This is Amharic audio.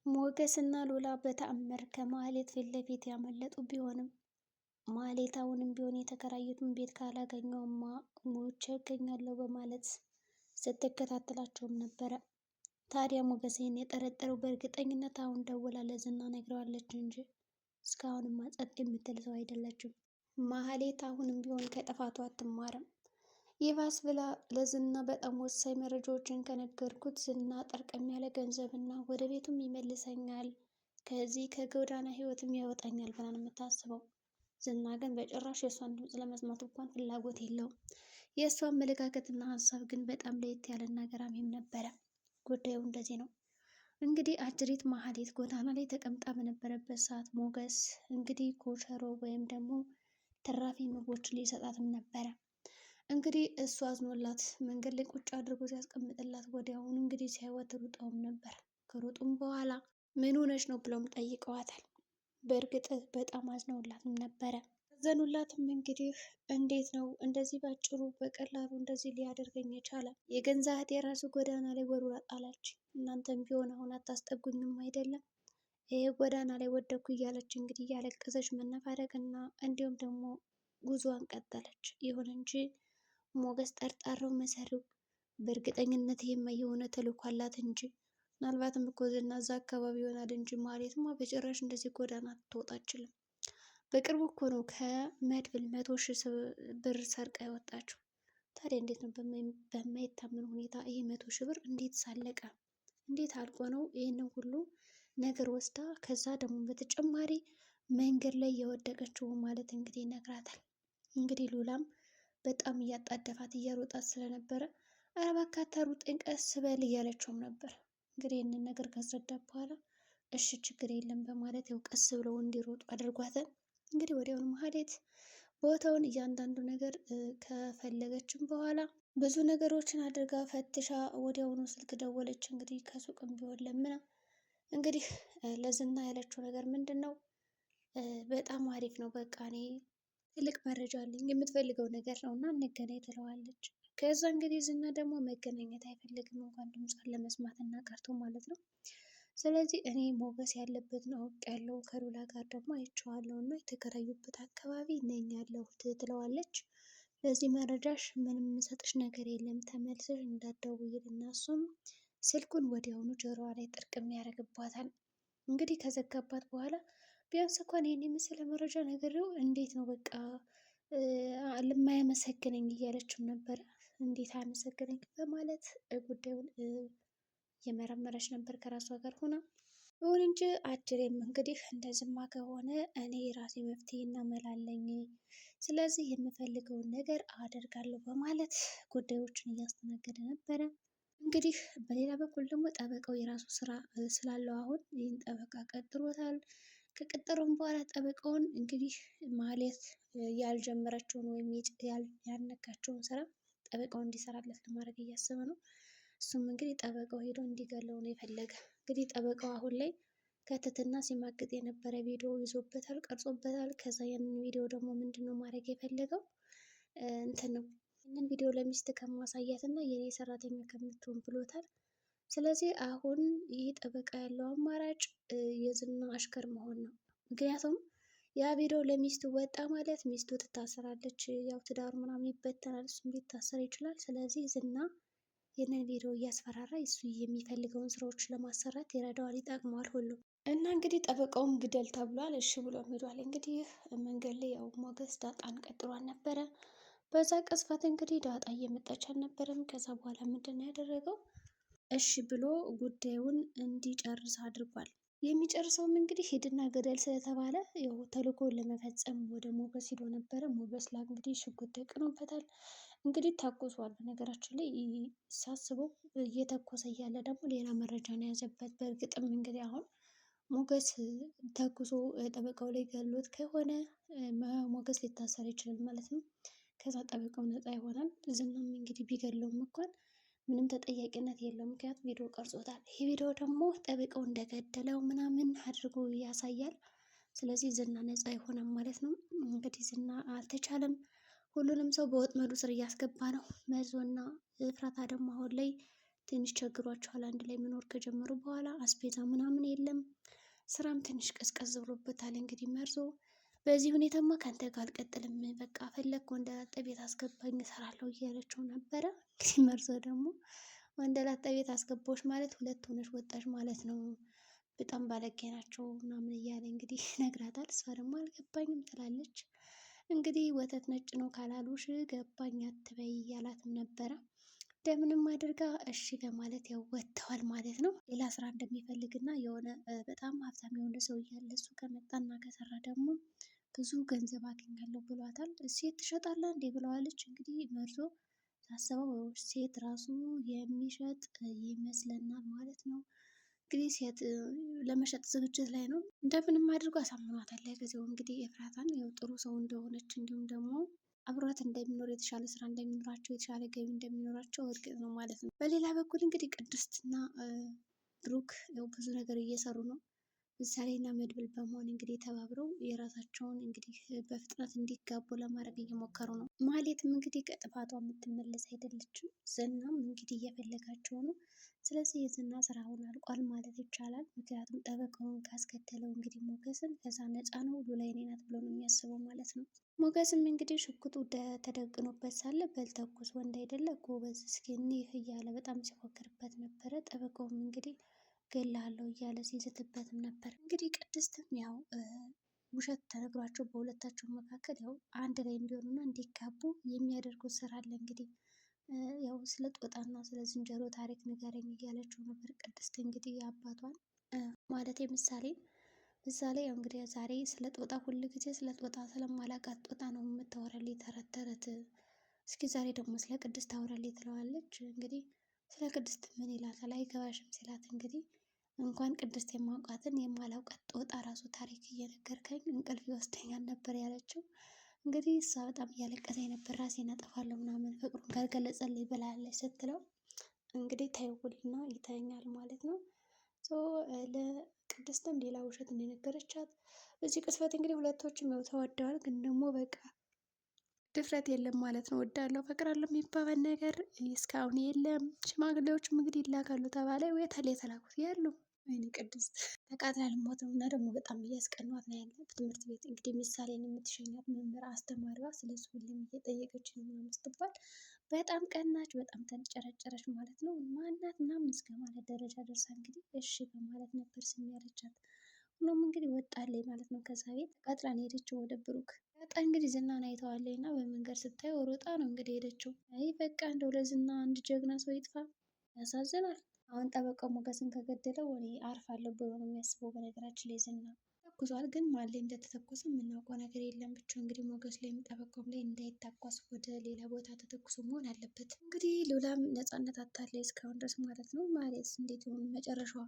ሞገስና ሉላ በተአምር ከማህሌት ፊት ለፊት ያመለጡ ቢሆንም ማህሌት አሁንም ቢሆን የተከራዩትን ቤት ካላገኘውማ ሞቼ እገኛለሁ በማለት ስትከታተላቸውም ነበረ። ታዲያ ሞገስ ይህን የጠረጠረው በእርግጠኝነት አሁን ደውላ ለዝና ነግረዋለች እንጂ እስካሁንማ ጸጥ የምትል ሰው አይደለችም። ማህሌት አሁንም ቢሆን ከጥፋቱ አትማርም። ይባስ ብላ ለዝና በጣም ወሳኝ መረጃዎችን ከነገርኩት ዝና ጠርቀም ያለ ገንዘብና ወደ ቤቱም ይመልሰኛል፣ ከዚህ ከጎዳና ህይወትም ያወጣኛል ብላ ነው የምታስበው። ዝና ግን በጭራሽ የእሷን ድምፅ ለመስማት እንኳን ፍላጎት የለውም። የእሷ አመለካከትና ሀሳብ ግን በጣም ለየት ያለና ገራሚም ነበረ። ጉዳዩ እንደዚህ ነው እንግዲህ አጅሪት ማህሌት ጎዳና ላይ ተቀምጣ በነበረበት ሰዓት ሞገስ እንግዲህ ኮሸሮ ወይም ደግሞ ተራፊ ምግቦችን ሊሰጣትም ነበረ። እንግዲህ እሱ አዝኖላት መንገድ ላይ ቁጭ አድርጎ ሲያስቀምጥላት ወዲያውኑ እንግዲህ ሲያዩት ሩጠውም ነበር። ከሩጡም በኋላ ምን ሆነች ነው ብለውም ጠይቀዋታል። በእርግጥ በጣም አዝነውላትም ነበረ። ያዘኑላትም እንግዲህ እንዴት ነው እንደዚህ ባጭሩ በቀላሉ እንደዚህ ሊያደርገኝ የቻለ? የገዛ እህቴ የራሱ ጎዳና ላይ ወርውራ ጣለች። እናንተም ቢሆን አሁን አታስጠጉኝም አይደለም? ይሄ ጎዳና ላይ ወደኩ እያለች እንግዲህ እያለቀሰች መነፋረቅ እና እንዲሁም ደግሞ ጉዞዋን ቀጠለች። ይሁን እንጂ ሞገስ ጠርጣራው መሰሪው በእርግጠኝነት ይሄማ የሆነ ተልዕኮ አላት እንጂ ምናልባትም እኮ ዝና እዛ አካባቢ ይሆናል እንጂ ማህሌትማ በጭራሽ እንደዚህ ጎዳና ትወጣ አትችልም። በቅርቡ እኮ ነው ከመድብል 100,000 ብር ሰርቃ ያወጣችው። ታዲያ እንዴት ነው በማይታመን ሁኔታ ይሄ 100,000 ብር እንዴት ሳለቀ እንዴት አልቆ ነው ይህንን ሁሉ ነገር ወስዳ ከዛ ደግሞ በተጨማሪ መንገድ ላይ የወደቀችው ማለት እንግዲህ ይነግራታል። እንግዲህ ሉላም በጣም እያጣደፋት እያሮጣት ስለነበረ ኧረ እባክህ አታሩጠኝ ቀስ በል እያለችውም ነበር። እንግዲህ ይህንን ነገር ካስረዳት በኋላ እሺ ችግር የለም በማለት ያው ቀስ ብለው እንዲሮጡ አድርጓታል። እንግዲህ ወዲያውኑ ማህሌት ቦታውን እያንዳንዱ ነገር ከፈለገችም በኋላ ብዙ ነገሮችን አድርጋ ፈትሻ ወዲያውኑ ስልክ ደወለች። እንግዲህ ከሱቅም ቢሆን ለምና እንግዲህ ለዝና ያለችው ነገር ምንድን ነው? በጣም አሪፍ ነው በቃ እኔ ትልቅ መረጃ አለኝ የምትፈልገው ነገር ነው እና እንገናኝ ትለዋለች። ከዛ እንግዲህ ዝና ደግሞ መገናኘት አይፈልግም እንኳን ድምጿን ለመስማት እና ቀርቶ ማለት ነው። ስለዚህ እኔ ሞገስ ያለበትን አውቄያለሁ፣ ከሉላ ጋር ደግሞ አይቼዋለሁ እና የተከራዩበት አካባቢ ነኝ ያለሁት ትለዋለች። ለዚህ መረጃሽ ምንም የምሰጥሽ ነገር የለም ተመልሰሽ እንዳትደውይልና እሱም ስልኩን ወዲያውኑ ጆሮዋ ላይ ጥርቅም ያደርግባታል። እንግዲህ ከዘጋባት በኋላ ቢያንስ እንኳን ይህን የመሰለ መረጃ ነገሬው እንዴት ነው በቃ ለማያመሰግነኝ እያለችም ነበረ። እንዴት አያመሰግነኝ በማለት ጉዳዩን እየመረመረች ነበር ከራሷ ጋር ሆና። ይሁን እንጂ አጅሬም እንግዲህ እንደዝማ ከሆነ እኔ የራሴ መፍትሄ እና መላ አለኝ፣ ስለዚህ የምፈልገውን ነገር አደርጋለሁ በማለት ጉዳዮችን እያስተናገደ ነበረ። እንግዲህ በሌላ በኩል ደግሞ ጠበቃው የራሱ ስራ ስላለው አሁን ይህን ጠበቃ ቀጥሮታል። ከቀጠሮም በኋላ ጠበቃውን እንግዲህ ማህሌት ያልጀመረችውን ወይም ያልነካቸውን ስራ ጠበቃው እንዲሰራለት ለማድረግ እያሰበ ነው። እሱም እንግዲህ ጠበቃው ሄዶ እንዲገለው ነው የፈለገ። እንግዲህ ጠበቃው አሁን ላይ ከትትና ሲማግጥ የነበረ ቪዲዮ ይዞበታል፣ ቀርጾበታል። ከዛ ያንን ቪዲዮ ደግሞ ምንድን ነው ማድረግ የፈለገው እንትን ነው ይህንን ቪዲዮ ለሚስት ከማሳያት እና የኔ ሰራተኛ ከምትሆን ብሎታል። ስለዚህ አሁን ይህ ጠበቃ ያለው አማራጭ የዝና አሽከር መሆን ነው። ምክንያቱም ያ ቪዲዮ ለሚስቱ ወጣ ማለት ሚስቱ ትታሰራለች፣ ያው ትዳሩ ምናምን ይበተናል፣ እሱም ሊታሰር ይችላል። ስለዚህ ዝና ይህንን ቪዲዮ እያስፈራራ እሱ የሚፈልገውን ስራዎች ለማሰራት ይረዳዋል፣ ይጠቅመዋል ሁሉ እና እንግዲህ ጠበቃውም ግደል ተብሏል። እሺ ብሎ ሄዷል። እንግዲህ መንገድ ላይ ያው ሞገስ ዳጣን ቀጥሯል ነበረ። በዛ ቅጽበት እንግዲህ ዳጣ እየመጣች አልነበረም። ከዛ በኋላ ምንድን ነው ያደረገው? እሺ ብሎ ጉዳዩን እንዲጨርስ አድርጓል። የሚጨርሰውም እንግዲህ ሂድና ገደል ስለተባለ ያው ተልእኮውን ለመፈጸም ወደ ሞገስ ሂዶ ነበረ። ሞገስ ላይ እንግዲህ ሽጉጥ ደቅኖበታል። እንግዲህ ታኩሷል። በነገራችን ላይ ሳስበው እየተኮሰ እያለ ደግሞ ሌላ መረጃ ነው የያዘበት። በእርግጥም እንግዲህ አሁን ሞገስ ተኩሶ ጠበቃው ላይ ገሎት ከሆነ ሞገስ ሊታሰር ይችላል ማለት ነው። ከዛ ጠበቃው ነፃ ይሆናል። ዝናም እንግዲህ ቢገለውም እንኳን ምንም ተጠያቂነት የለውም፣ ምክንያቱም ቪዲዮ ቀርጾታል። ይህ ቪዲዮ ደግሞ ጠበቃው እንደገደለው ምናምን አድርጎ ያሳያል። ስለዚህ ዝና ነፃ ይሆናል ማለት ነው። እንግዲህ ዝና አልተቻለም፣ ሁሉንም ሰው በወጥመዱ ስር እያስገባ ነው። መርዞና እፍራታ ደግሞ አሁን ላይ ትንሽ ቸግሯቸዋል። አንድ ላይ መኖር ከጀመሩ በኋላ አስቤዛ ምናምን የለም። ስራም ትንሽ ቀዝቀዝ ብሎበታል። እንግዲህ መርዞ በዚህ ሁኔታማ ከአንተ ጋር አልቀጥልም፣ በቃ ፈለግ ወንደላጤ ቤት አስገባኝ እሰራለሁ እያለችው ነበረ። እንግዲህ መርዞ ደግሞ ወንደላጤ ቤት አስገባዎች ማለት ሁለት ሆነሽ ወጣሽ ማለት ነው፣ በጣም ባለጌ ናቸው ምናምን እያለ እንግዲህ ነግራታል። እሷ ደግሞ አልገባኝም ትላለች። እንግዲህ ወተት ነጭ ነው ካላሉሽ ገባኝ አትበይ እያላትም ነበረ። እንደምንም አድርጋ እሺ በማለት ያው ወጥተዋል ማለት ነው። ሌላ ስራ እንደሚፈልግና የሆነ በጣም ሀብታም የሆነ ሰው እያለ እሱ ከመጣና ከሰራ ደግሞ ብዙ ገንዘብ አገኛለሁ ብሏታል። ሴት ትሸጣለህ እንዴ ብለዋለች። እንግዲህ መርዞ ሳስበው ሴት ራሱ የሚሸጥ ይመስለናል ማለት ነው። እንግዲህ ሴት ለመሸጥ ዝግጅት ላይ ነው። እንደምንም አድርጎ አሳምኗታል። ለጊዜው እንግዲህ ኤፍራታን ያው ጥሩ ሰው እንደሆነች እንዲሁም ደግሞ አብሯት እንደሚኖር የተሻለ ስራ እንደሚኖራቸው የተሻለ ገቢ እንደሚኖራቸው እርግጥ ነው ማለት ነው። በሌላ በኩል እንግዲህ ቅድስትና ብሩክ ያው ብዙ ነገር እየሰሩ ነው። ምሳሌና መድብል በመሆን እንግዲህ ተባብረው የራሳቸውን እንግዲህ በፍጥነት እንዲጋቡ ለማድረግ እየሞከሩ ነው። ማህሌትም እንግዲህ ከጥፋቷ የምትመለስ አይደለችም። ዝናም እንግዲህ እየፈለጋቸው ነው። ስለዚህ የዝና ስራውን አልቋል ማለት ይቻላል። ምክንያቱም ጠበቃውን ካስከተለው እንግዲህ ሞገስን ከዛ ነፃ ነው ሉላዬ ናት ብሎ ነው የሚያስበው ማለት ነው። ሞገስም እንግዲህ ሽጉጡ ተደግኖበት ሳለ በልተኩስ ወንድ አይደለ ጎበዝ እስኪ እኒህ እያለ በጣም ሲፎክርበት ነበረ። ጠበቃውም እንግዲህ ገላለሁ እያለ ሲዝትበትም ነበር። እንግዲህ ቅድስትም ያው ውሸት ተነግሯቸው በሁለታቸው መካከል ያው አንድ ላይ እንዲሆኑና እንዲጋቡ የሚያደርጉት ስራ አለ። እንግዲህ ያው ስለ ጦጣና ስለ ዝንጀሮ ታሪክ ንገረኝ እያለችው ነበር። ቅድስት እንግዲህ አባቷን ማለት ምሳሌ ያው እንግዲህ ዛሬ ስለ ጦጣ ሁል ጊዜ ስለ ጦጣ ስለማላውቃት ጦጣ ነው የምታወራልኝ ተረት ተረት፣ እስኪ ዛሬ ደግሞ ስለ ቅድስት ታወራልኝ ትለዋለች። እንግዲህ ስለ ቅድስት ምን ይላታል? አይገባሽም ሲላት እንግዲህ እንኳን ቅድስት የማውቃትን የማላውቃት ጦጣ ራሱ ታሪክ እየነገርከኝ እንቅልፍ ይወስደኛል ነበር ያለችው። እንግዲህ እሷ በጣም እያለቀሰኝ ነበር ራሴን አጠፋለሁ ምናምን ፍቅሩን ካልገለጸልኝ ብላለች ስትለው እንግዲህ ታይውልና ይተኛል ማለት ነው። ለቅድስትም ሌላ ውሸት እንደነገረቻት በዚህ ቅጽበት እንግዲህ ሁለቶችም ያው ተወደዋል። ግን ደግሞ በቃ ድፍረት የለም ማለት ነው። ወዳለው ፈቅራለሁ የሚባል ነገር እስካሁን የለም። ሽማግሌዎችም እንግዲህ ይላካሉ ተባለ። የታለ የተላኩት ያሉ ወይኔ ቅድስት ተቃጥላ ልሞት ነው። እና ደግሞ በጣም እያስቀኗት ነው ያለ ትምህርት ቤት እንግዲህ ምሳሌን የምትሸኛት መምህር አስተማሪዋ ስለሱ ሁሌም እየጠየቀች ነው ምናምን ስትባል በጣም ቀናች፣ በጣም ተንጨረጨረች ማለት ነው። ማናት ምናምን እስከ ማለት ደረጃ ደርሳ እንግዲህ እሺ በማለት ነበር ስም ያለቻት። ሆኖም እንግዲህ ወጣለች ማለት ነው። ከዛ ቤት ተቃጥላ ነው የሄደችው ወደ ብሩክ። ወጣ እንግዲህ ዝናን አይተዋለች እና በመንገድ ስታየው ሮጣ ነው እንግዲህ ሄደችው። አይ በቃ እንደው ለዝና አንድ ጀግና ሰው ይጥፋ፣ ያሳዝናል። አሁን ጠበቃው ሞገስን ከገደለው እኔ አርፋለሁ ብሎ ነው የሚያስበው። በነገራችን ላይ ዝና ተኩሷል፣ ግን ማን ላይ እንደተተኮሰ የምናውቀው ነገር የለም። ብቻ እንግዲህ ሞገስ ላይም ጠበቃውም ላይ እንዳይታኮስ ወደ ሌላ ቦታ ተተኩሶ መሆን አለበት። እንግዲህ ሉላም ነፃነት አታለች እስካሁን ድረስ ማለት ነው። ማለት እንዴት ይሆን መጨረሻዋ?